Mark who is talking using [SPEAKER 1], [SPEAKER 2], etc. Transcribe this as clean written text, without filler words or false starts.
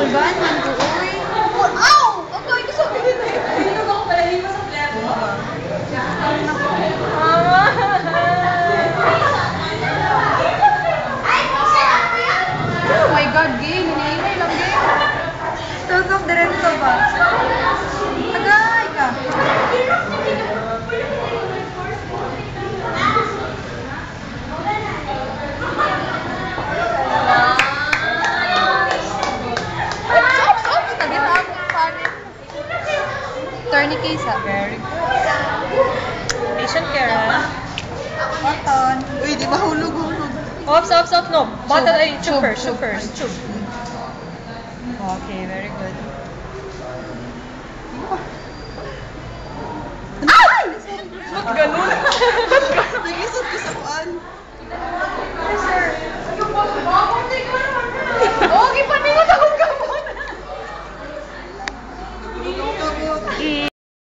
[SPEAKER 1] Tugan, man ko, uy.
[SPEAKER 2] Ow! Ang gawin ko sa pilit.
[SPEAKER 3] Hindi ko pala, hindi mo sa plebo.
[SPEAKER 1] Oh my God, gay. Hinahinay lang, gay. Tutok, diretso ba? Agay ka. Tourniquet sa.
[SPEAKER 3] Very good. Patient care, ha?
[SPEAKER 1] Cotton.
[SPEAKER 2] Uy, di ba hulog-hulog?
[SPEAKER 3] Ops, no. Bottle, ay,
[SPEAKER 1] Tube,
[SPEAKER 3] tube first. Okay, very good.
[SPEAKER 1] Ay!
[SPEAKER 3] Ba't ganun?
[SPEAKER 2] Nagisot ko sa kuan.
[SPEAKER 3] Sir,